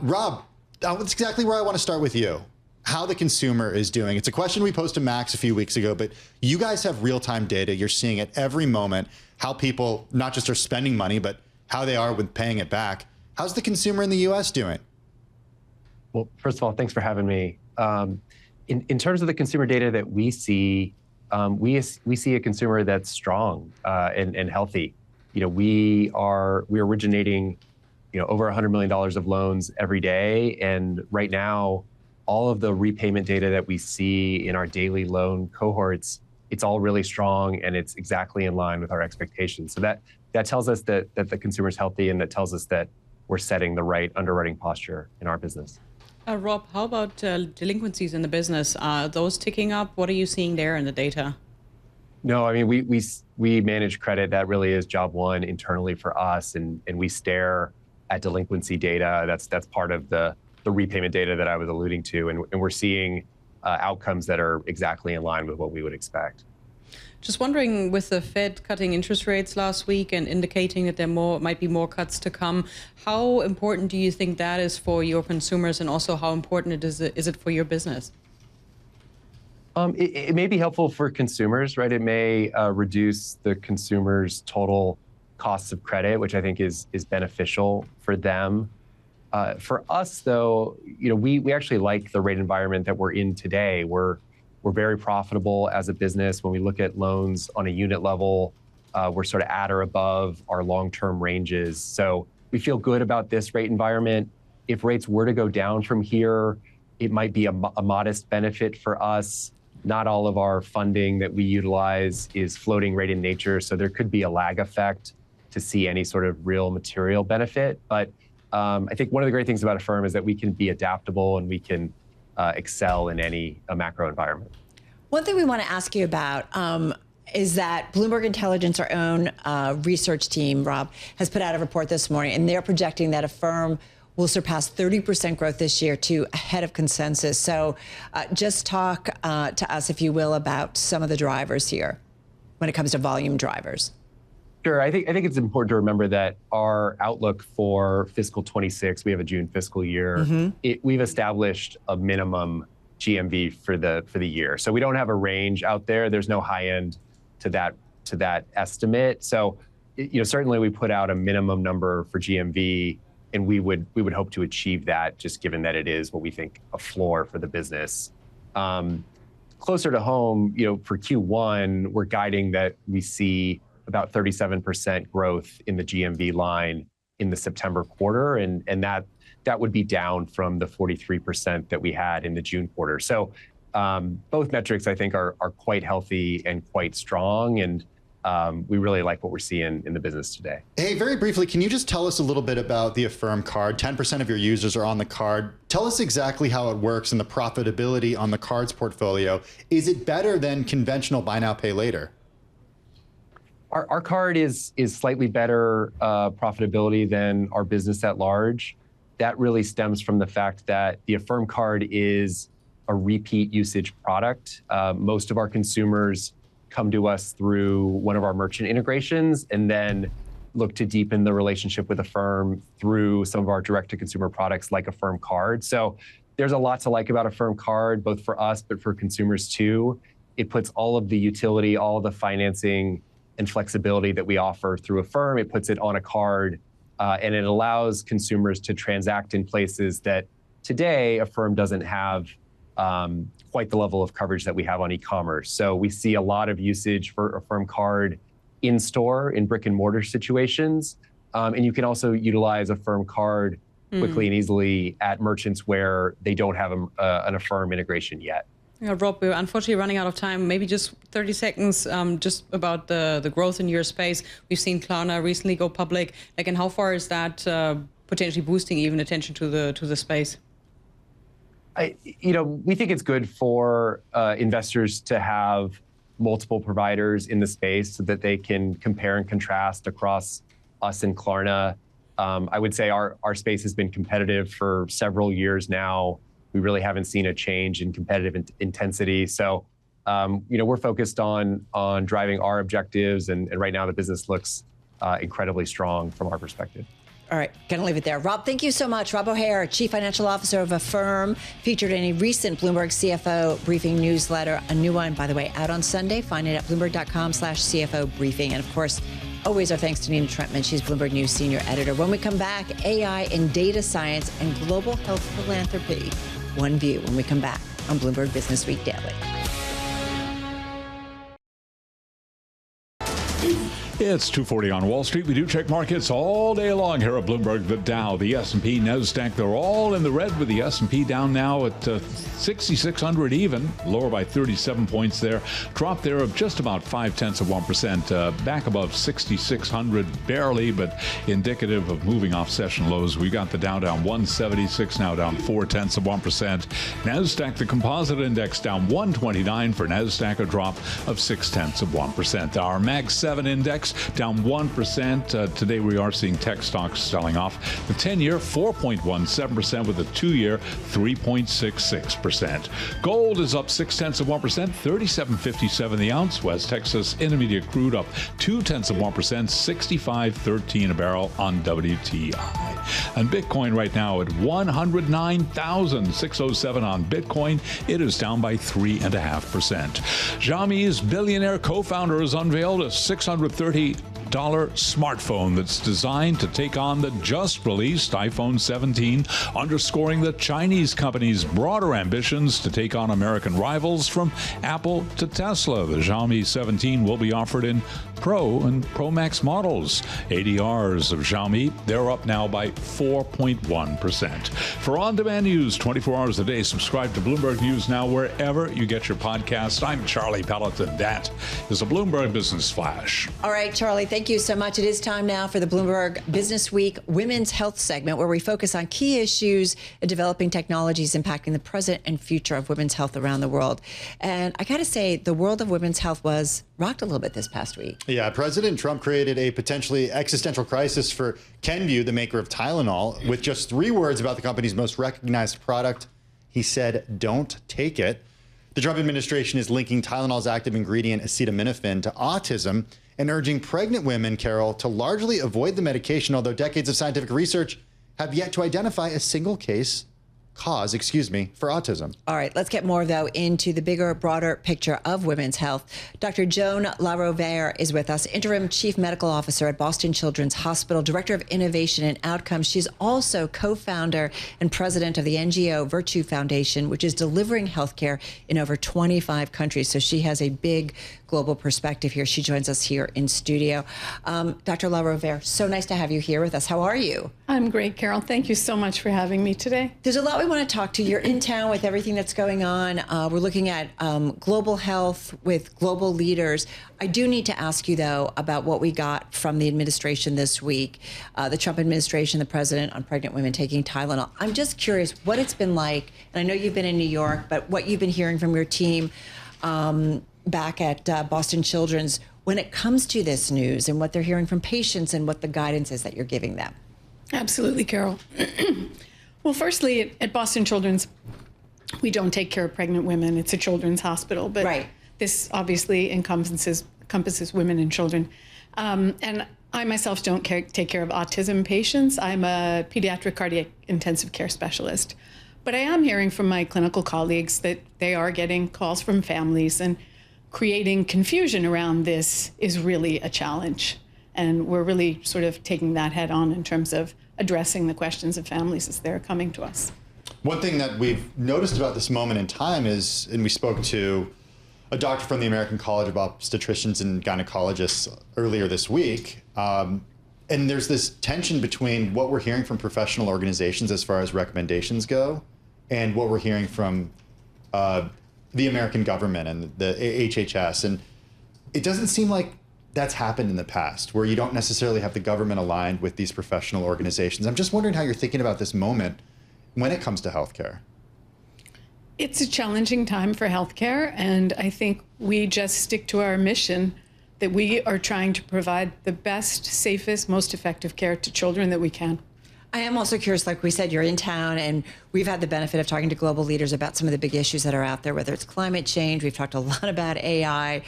Speaker 3: Rob, that's exactly where I want to start with you. How the consumer is doing. It's a question we posed to Max a few weeks ago, but you guys have real-time data. You're seeing at every moment how people not just are spending money, but how they are with paying it back. How's the consumer in the U.S. doing?
Speaker 8: Well, first of all, thanks for having me. In terms of the consumer data that we see, we see a consumer that's strong and healthy. We are originating, over $100 million of loans every day, and right now, all of the repayment data that we see in our daily loan cohorts, it's all really strong, and it's exactly in line with our expectations. So that tells us that the consumer is healthy, and that tells us that we're setting the right underwriting posture in our business.
Speaker 9: Rob, how about delinquencies in the business? Are those ticking up? What are you seeing there in the data?
Speaker 8: No, I mean, we manage credit. That really is job one internally for us, and we stare at delinquency data. That's part of the repayment data that I was alluding to, and we're seeing outcomes that are exactly in line with what we would expect.
Speaker 9: Just wondering, with the Fed cutting interest rates last week and indicating that there might be more cuts to come, how important do you think that is for your consumers, and also how important is it for your business?
Speaker 8: It may be helpful for consumers, right? It may reduce the consumer's total costs of credit, which I think is beneficial for them. For us, though, we actually like the rate environment that we're in today. We're very profitable as a business. When we look at loans on a unit level, we're sort of at or above our long-term ranges. So we feel good about this rate environment. If rates were to go down from here, it might be a modest benefit for us. Not all of our funding that we utilize is floating rate in nature, so there could be a lag effect to see any sort of real material benefit. But I think one of the great things about Affirm is that we can be adaptable and we can excel in any macro environment.
Speaker 2: One thing we want to ask you about is that Bloomberg Intelligence, our own research team, Rob, has put out a report this morning, and they're projecting that Affirm will surpass 30% growth this year, to ahead of consensus. So just talk to us, if you will, about some of the drivers here when it comes to volume drivers.
Speaker 8: Sure. I think it's important to remember that our outlook for fiscal 26, we have a June fiscal year. We've established a minimum GMV for the year, so we don't have a range out there. There's no high end to that estimate. So, certainly we put out a minimum number for GMV, and we would hope to achieve that, just given that it is what we think a floor for the business. Closer to home, for Q1, we're guiding that we see about 37% growth in the GMV line in the September quarter, and that would be down from the 43% that we had in the June quarter. So both metrics, I think, are quite healthy and quite strong, and we really like what we're seeing in the business today.
Speaker 3: Hey, very briefly, can you just tell us a little bit about the Affirm card? 10% of your users are on the card. Tell us exactly how it works and the profitability on the cards portfolio. Is it better than conventional buy now, pay later?
Speaker 8: Our card is slightly better profitability than our business at large. That really stems from the fact that the Affirm card is a repeat usage product. Most of our consumers come to us through one of our merchant integrations and then look to deepen the relationship with Affirm through some of our direct-to-consumer products like Affirm Card. So there's a lot to like about Affirm Card, both for us, but for consumers too. It puts all of the utility, all of the financing and flexibility that we offer through Affirm. It puts it on a card, and it allows consumers to transact in places that today Affirm doesn't have quite the level of coverage that we have on e-commerce. So we see a lot of usage for Affirm Card in store, in brick and mortar situations. And you can also utilize Affirm Card quickly and easily at merchants where they don't have an Affirm integration yet.
Speaker 9: Yeah, Rob, we're unfortunately running out of time. Maybe just 30 seconds just about the growth in your space. We've seen Klarna recently go public. Like, and how far is that potentially boosting even attention to the space?
Speaker 8: We think it's good for investors to have multiple providers in the space so that they can compare and contrast across us and Klarna. I would say our space has been competitive for several years now. We really haven't seen a change in competitive intensity. So, we're focused on driving our objectives, and right now the business looks incredibly strong from our perspective.
Speaker 2: All right, gonna leave it there. Rob, thank you so much. Rob O'Hare, Chief Financial Officer of Affirm, featured in a recent Bloomberg CFO briefing newsletter. A new one, by the way, out on Sunday. Find it at bloomberg.com/CFO briefing. And of course, always our thanks to Nina Trentman. She's Bloomberg News Senior Editor. When we come back, AI and data science and global health philanthropy. One view when we come back on Bloomberg Businessweek Daily.
Speaker 4: It's 2:40 on Wall Street. We do check markets all day long here at Bloomberg. The Dow, the S&P, NASDAQ, they're all in the red, with the S&P down now at 6,600 even, lower by 37 points there. Drop there of just about 0.5%, back above 6,600 barely, but indicative of moving off session lows. We got the Dow down 176, now down 0.4%. NASDAQ, the composite index, down 129 for NASDAQ, a drop of 0.6%. Our Mag 7 index down 1%. Today we are seeing tech stocks selling off. The 10-year 4.17% with a 2-year 3.66%. Gold is up 0.6%, $37.57 the ounce. West Texas Intermediate crude up 0.2%, $65.13 a barrel on WTI. And Bitcoin right now at 109,607 on Bitcoin. It is down by 3.5%. Xiaomi's billionaire co-founder has unveiled a $630 smartphone that's designed to take on the just-released iPhone 17, underscoring the Chinese company's broader ambitions to take on American rivals from Apple to Tesla. The Xiaomi 17 will be offered in Pro and Pro Max models. ADRs of Xiaomi, they're up now by 4.1%. For on-demand news 24 hours a day, subscribe to Bloomberg News Now wherever you get your podcasts. I'm Charlie Pelleton. That is a Bloomberg Business Flash.
Speaker 2: All right, Charlie, thank you so much. It is time now for the Bloomberg Business Week Women's Health segment, where we focus on key issues and developing technologies impacting the present and future of women's health around the world. And I got to say, the world of women's health was rocked a little bit this past week.
Speaker 3: Yeah, President Trump created a potentially existential crisis for Kenvue, the maker of Tylenol, with just 3 words about the company's most recognized product. He said, "Don't take it." The Trump administration is linking Tylenol's active ingredient acetaminophen to autism and urging pregnant women, Carol, to largely avoid the medication, although decades of scientific research have yet to identify a single cause for autism.
Speaker 2: All right, let's get more, though, into the bigger, broader picture of women's health. Dr. Joan LaRovere is with us, Interim Chief Medical Officer at Boston Children's Hospital, Director of Innovation and Outcomes. She's also co-founder and president of the NGO Virtue Foundation, which is delivering healthcare in over 25 countries. So she has a big global perspective here. She joins us here in studio. Dr. LaRovere, so nice to have you here with us. How are you?
Speaker 10: I'm great, Carol. Thank you so much for having me today.
Speaker 2: There's a lot we want to talk to. You're in town with everything that's going on. We're looking at global health with global leaders. I do need to ask you, though, about what we got from the administration this week, the Trump administration, the president on pregnant women taking Tylenol. I'm just curious what it's been like, and I know you've been in New York, but what you've been hearing from your team back at Boston Children's when it comes to this news and what they're hearing from patients and what the guidance is that you're giving them.
Speaker 10: Absolutely, Carol. Well, firstly, at Boston Children's, we don't take care of pregnant women. It's a children's hospital, but
Speaker 2: right.
Speaker 10: This obviously encompasses women and children. And I myself don't take care of autism patients. I'm a pediatric cardiac intensive care specialist. But I am hearing from my clinical colleagues that they are getting calls from families, and creating confusion around this is really a challenge. And we're really sort of taking that head on in terms of addressing the questions of families as they're coming to us.
Speaker 3: One thing that we've noticed about this moment in time is, and we spoke to a doctor from the American College of Obstetricians and Gynecologists earlier this week, and there's this tension between what we're hearing from professional organizations as far as recommendations go and what we're hearing from the American government and the HHS. And it doesn't seem like that's happened in the past, where you don't necessarily have the government aligned with these professional organizations. I'm just wondering how you're thinking about this moment when it comes to healthcare.
Speaker 10: It's a challenging time for healthcare, and I think we just stick to our mission that we are trying to provide the best, safest, most effective care to children that we can.
Speaker 2: I am also curious, like we said, you're in town, and we've had the benefit of talking to global leaders about some of the big issues that are out there, whether it's climate change. We've talked a lot about AI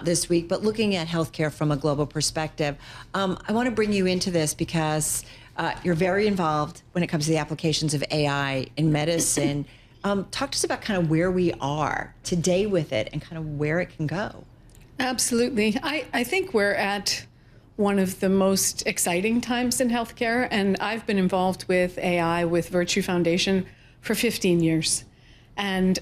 Speaker 2: this week, but looking at healthcare from a global perspective, I want to bring you into this because you're very involved when it comes to the applications of AI in medicine. Talk to us about kind of where we are today with it and kind of where it can go.
Speaker 10: Absolutely. I think we're at one of the most exciting times in healthcare, and I've been involved with AI with Virtue Foundation for 15 years. And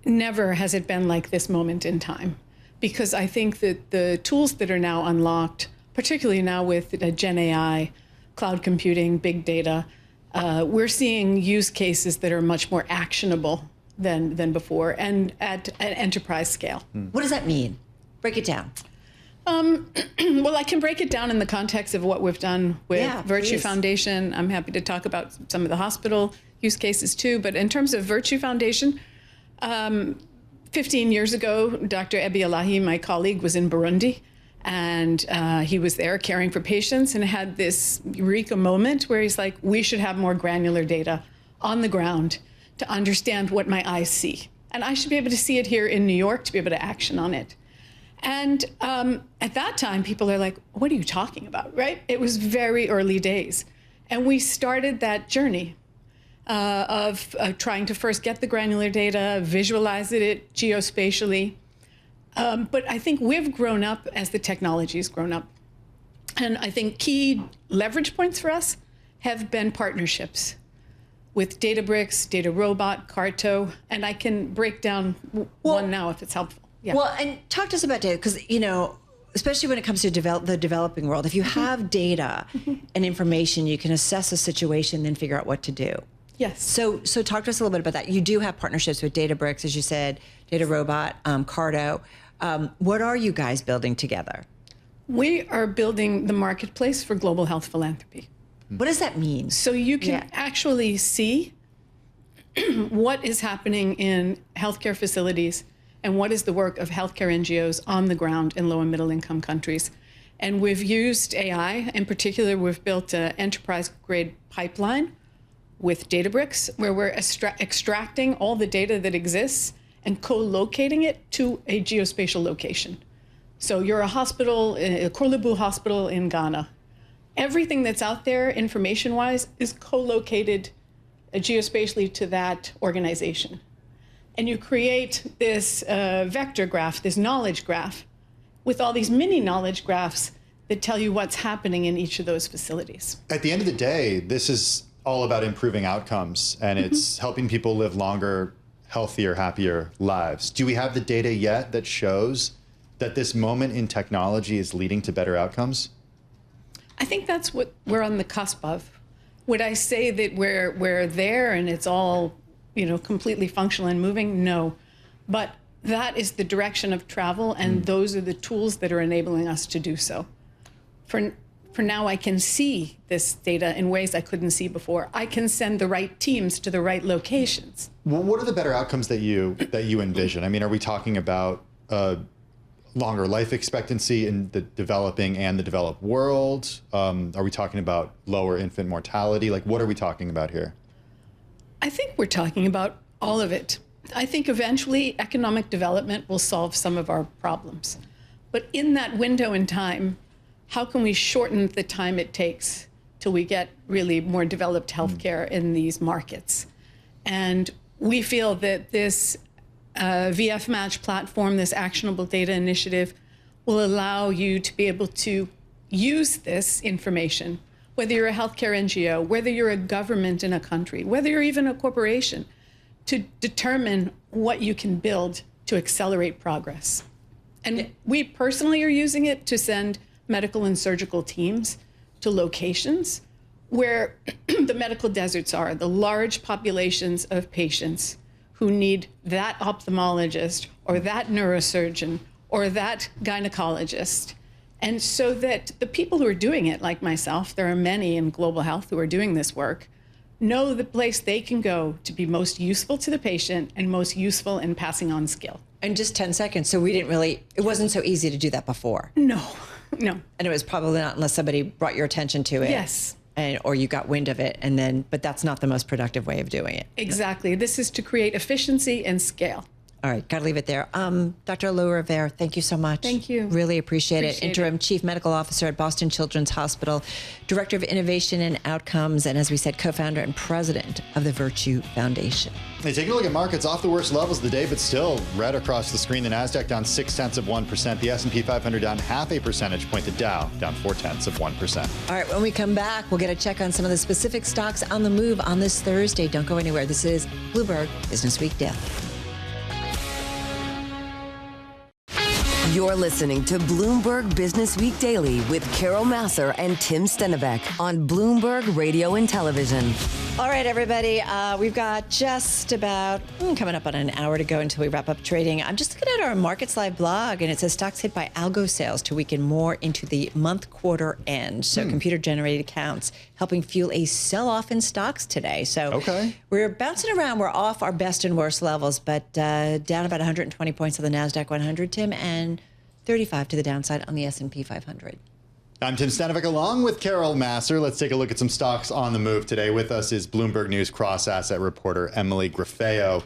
Speaker 10: never has it been like this moment in time, because I think that the tools that are now unlocked, particularly now with Gen AI, cloud computing, big data, we're seeing use cases that are much more actionable than before and at an enterprise scale.
Speaker 2: What does that mean? Break it down.
Speaker 10: Well, I can break it down in the context of what we've done with Virtue Foundation. I'm happy to talk about some of the hospital use cases too. But in terms of Virtue Foundation, 15 years ago, Dr. Ebi Alahi, my colleague, was in Burundi. And he was there caring for patients and had this eureka moment where he's like, we should have more granular data on the ground to understand what my eyes see. And I should be able to see it here in New York to be able to action on it. And at that time, people are like, what are you talking about, right? It was very early days. And we started that journey of trying to first get the granular data, visualize it geospatially. But I think we've grown up as the technology's grown up. And I think key leverage points for us have been partnerships with Databricks, DataRobot, Carto, and I can break down one now if it's helpful. Yeah.
Speaker 2: Well, and talk to us about data, because, you know, especially when it comes to the developing world, if you have data and information, you can assess a situation, then figure out what to do.
Speaker 10: Yes.
Speaker 2: So talk to us a little bit about that. You do have partnerships with Databricks, as you said, DataRobot, Carto. What are you guys building together?
Speaker 10: We are building the marketplace for global health philanthropy.
Speaker 2: What does that mean?
Speaker 10: So you can actually see what is happening in healthcare facilities and what is the work of healthcare NGOs on the ground in low and middle income countries. And we've used AI. In particular, we've built an enterprise-grade pipeline with Databricks, where we're extracting all the data that exists and co-locating it to a geospatial location. So you're a hospital, a Korlebu hospital in Ghana. Everything that's out there information-wise is co-located geospatially to that organization. And you create this vector graph, this knowledge graph, with all these mini knowledge graphs that tell you what's happening in each of those facilities.
Speaker 3: At the end of the day, this is all about improving outcomes, and it's helping people live longer, healthier, happier lives. Do we have the data yet that shows that this moment in technology is leading to better outcomes?
Speaker 10: I think that's what we're on the cusp of. Would I say that we're there and it's all, you know, completely functional and moving? No. But that is the direction of travel, and those are the tools that are enabling us to do so. For now, I can see this data in ways I couldn't see before. I can send the right teams to the right locations.
Speaker 3: Well, what are the better outcomes that you envision? I mean, are we talking about longer life expectancy in the developing and the developed world? Are we talking about lower infant mortality? Like, what are we talking about here?
Speaker 10: I think we're talking about all of it. I think eventually economic development will solve some of our problems. But in that window in time, how can we shorten the time it takes till we get really more developed healthcare in these markets? And we feel that this VF Match platform, this actionable data initiative, will allow you to be able to use this information, whether you're a healthcare NGO, whether you're a government in a country, whether you're even a corporation, to determine what you can build to accelerate progress. And we personally are using it to send medical and surgical teams to locations where the medical deserts are, the large populations of patients who need that ophthalmologist or that neurosurgeon or that gynecologist. And so that the people who are doing it, like myself, there are many in global health who are doing this work, know the place they can go to be most useful to the patient and most useful in passing on skill.
Speaker 2: In just 10 seconds, so it wasn't so easy to do that before.
Speaker 10: No.
Speaker 2: And it was probably not unless somebody brought your attention to it.
Speaker 10: Yes.
Speaker 2: Or you got wind of it, but that's not the most productive way of doing it.
Speaker 10: Exactly. This is to create efficiency and scale.
Speaker 2: All right, got to leave it there. Dr. LaRovere, thank you so much.
Speaker 10: Thank you.
Speaker 2: Really appreciate it. Interim Chief Medical Officer at Boston Children's Hospital, Director of Innovation and Outcomes, and as we said, co-founder and president of the Virtue Foundation.
Speaker 3: Hey, taking a look at markets off the worst levels of the day, but still red across the screen. The Nasdaq down 0.6%. The S&P 500 down 0.5 percentage point. The Dow down 0.4%.
Speaker 2: All right, when we come back, we'll get a check on some of the specific stocks on the move on this Thursday. Don't go anywhere. This is Bloomberg Businessweek Daily.
Speaker 1: You're listening to Bloomberg Businessweek Daily with Carol Massar and Tim Stenovec on Bloomberg Radio and Television.
Speaker 2: All right, everybody, we've got just about coming up on an hour to go until we wrap up trading. I'm just looking at our Markets Live blog, and it says stocks hit by algo sales to weaken more into the month quarter end. So computer-generated accounts helping fuel a sell-off in stocks today. So we're bouncing around. We're off our best and worst levels, but down about 120 points on the NASDAQ 100, Tim, and 35 to the downside on the S&P 500.
Speaker 3: I'm Tim Stenovec along with Carol Massar. Let's take a look at some stocks on the move today. With us is Bloomberg News cross-asset reporter Emily Graffeo.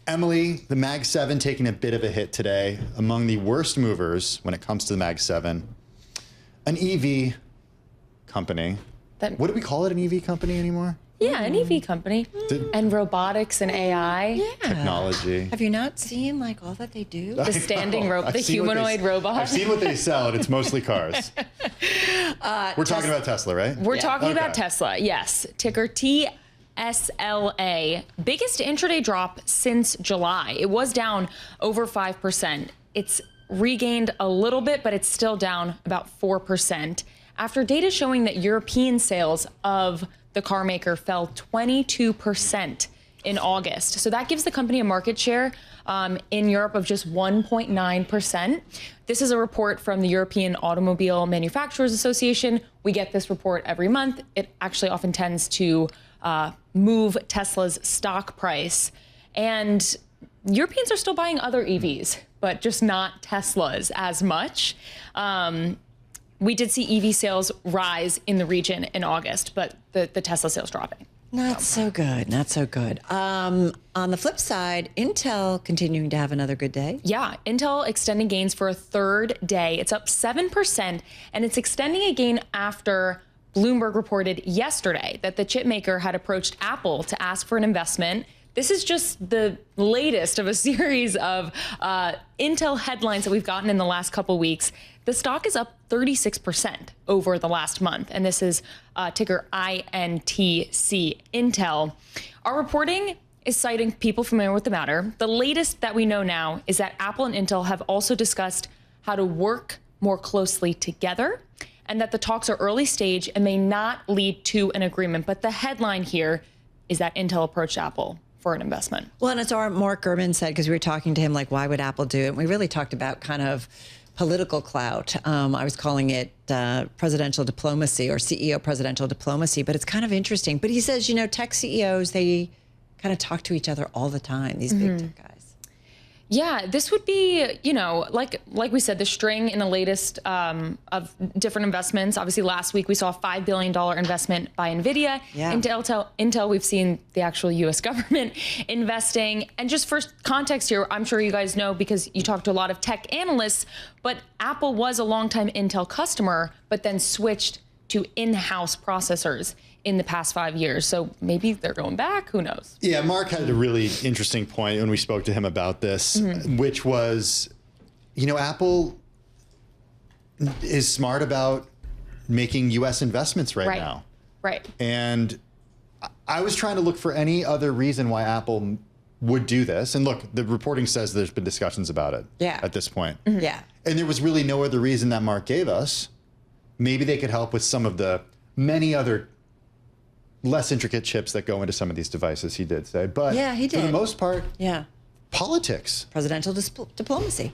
Speaker 3: Emily, the Mag 7 taking a bit of a hit today. Among the worst movers when it comes to the Mag 7, an EV company. What do we call it, an EV company anymore?
Speaker 11: Yeah, an EV company. And robotics and AI.
Speaker 2: Yeah.
Speaker 3: Technology.
Speaker 2: Have you not seen like all that they do?
Speaker 11: The standing robot, the humanoid robot.
Speaker 3: I've seen what they sell, and it's mostly cars. We're talking about Tesla, right?
Speaker 11: We're talking about Tesla, yes. Ticker TSLA. Biggest intraday drop since July. It was down over 5%. It's regained a little bit, but it's still down about 4%. After data showing that European sales of the car maker fell 22% in August. So that gives the company a market share in Europe of just 1.9%. This is a report from the European Automobile Manufacturers Association. We get this report every month. It actually often tends to move Tesla's stock price. And Europeans are still buying other EVs, but just not Teslas as much. We did see EV sales rise in the region in August, but the Tesla sales dropping.
Speaker 2: Not so good. On the flip side, Intel continuing to have another good day.
Speaker 11: Yeah, Intel extending gains for a third day. It's up 7%, and it's extending a gain after Bloomberg reported yesterday that the chip maker had approached Apple to ask for an investment. This is just the latest of a series of Intel headlines that we've gotten in the last couple weeks. The stock is up 36% over the last month, and this is ticker INTC, Intel. Our reporting is citing people familiar with the matter. The latest that we know now is that Apple and Intel have also discussed how to work more closely together, and that the talks are early stage and may not lead to an agreement. But the headline here is that Intel approached Apple for an investment.
Speaker 2: Well, and it's our Mark Gurman said, because we were talking to him, like, why would Apple do it? And we really talked about kind of political clout. I was calling it presidential diplomacy or CEO presidential diplomacy, but it's kind of interesting. But he says, you know, tech CEOs, they kind of talk to each other all the time, these big tech guys.
Speaker 11: Yeah, this would be, you know, like we said, the string in the latest of different investments. Obviously, last week we saw a $5 billion investment by Nvidia.
Speaker 2: Yeah.
Speaker 11: Into Intel, we've seen the actual U.S. government investing. And just for context here, I'm sure you guys know because you talk to a lot of tech analysts, but Apple was a longtime Intel customer, but then switched to in-house processors in the past 5 years. So maybe they're going back. Who knows?
Speaker 3: Yeah, Mark had a really interesting point when we spoke to him about this, which was, Apple is smart about making U.S. investments right now.
Speaker 11: Right.
Speaker 3: And I was trying to look for any other reason why Apple would do this. And look, the reporting says there's been discussions about it at this point.
Speaker 2: Yeah.
Speaker 3: And there was really no other reason that Mark gave us. Maybe they could help with some of the many other less intricate chips that go into some of these devices, he did say. But
Speaker 2: he did.
Speaker 3: For the most part,
Speaker 2: yeah,
Speaker 3: politics.
Speaker 2: Presidential diplomacy.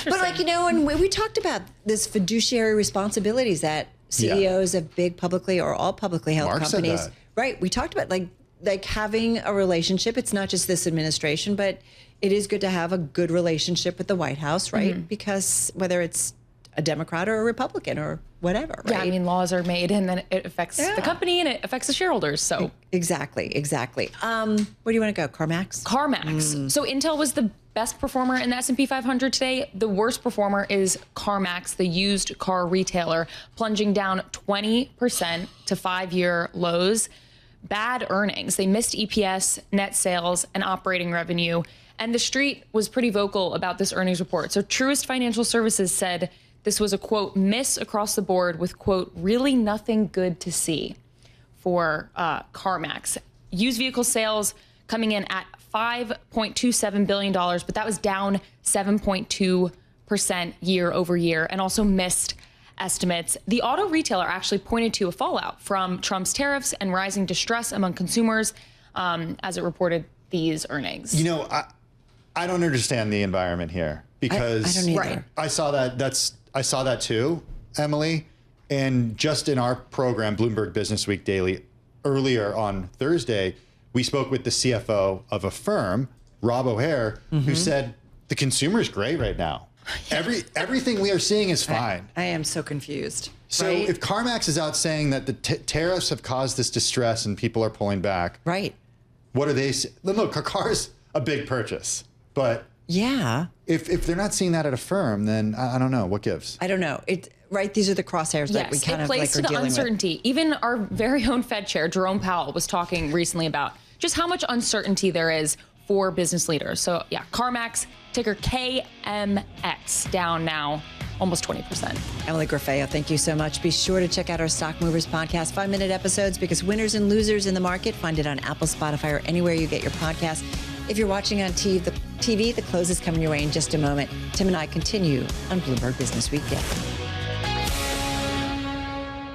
Speaker 2: But and we talked about this fiduciary responsibilities that CEOs of big publicly or all publicly held companies.
Speaker 3: Said that.
Speaker 2: Right. We talked about like having a relationship. It's not just this administration, but it is good to have a good relationship with the White House, right? Because whether it's a Democrat or a Republican or whatever, right?
Speaker 11: Yeah, I mean, laws are made and then it affects the company and it affects the shareholders. So
Speaker 2: Exactly. Where do you want to go? CarMax?
Speaker 11: So Intel was the best performer in the S&P 500 today. The worst performer is CarMax, the used car retailer, plunging down 20% to 5-year lows. Bad earnings. They missed EPS, net sales, and operating revenue. And the street was pretty vocal about this earnings report. So Truist Financial Services said this was a, quote, miss across the board with, quote, really nothing good to see for CarMax. Used vehicle sales coming in at $5.27 billion, but that was down 7.2% year over year and also missed estimates. The auto retailer actually pointed to a fallout from Trump's tariffs and rising distress among consumers as it reported these earnings.
Speaker 3: I don't understand the environment here because
Speaker 2: I don't either.
Speaker 3: I saw that too, Emily. And just in our program, Bloomberg Businessweek Daily, earlier on Thursday, we spoke with the CFO of Affirm, Rob O'Hare, who said the consumer is great right now. Everything we are seeing is fine.
Speaker 2: I am so confused.
Speaker 3: So if CarMax is out saying that the tariffs have caused this distress and people are pulling back,
Speaker 2: right?
Speaker 3: What are they? Look, a car is a big purchase, but
Speaker 2: yeah,
Speaker 3: if they're not seeing that at Affirm, then I don't know what gives.
Speaker 2: I don't know. These are the crosshairs that we kind of like are dealing with.
Speaker 11: It plays to the uncertainty. Even our very own Fed chair, Jerome Powell, was talking recently about just how much uncertainty there is for business leaders. So yeah, CarMax, ticker KMX, down now almost 20%.
Speaker 2: Emily Graffeo, thank you so much. Be sure to check out our Stock Movers podcast, 5-minute episodes, because winners and losers in the market. Find it on Apple, Spotify, or anywhere you get your podcast. If you're watching on TV, the close is coming your way in just a moment. Tim and I continue on Bloomberg Businessweek Daily.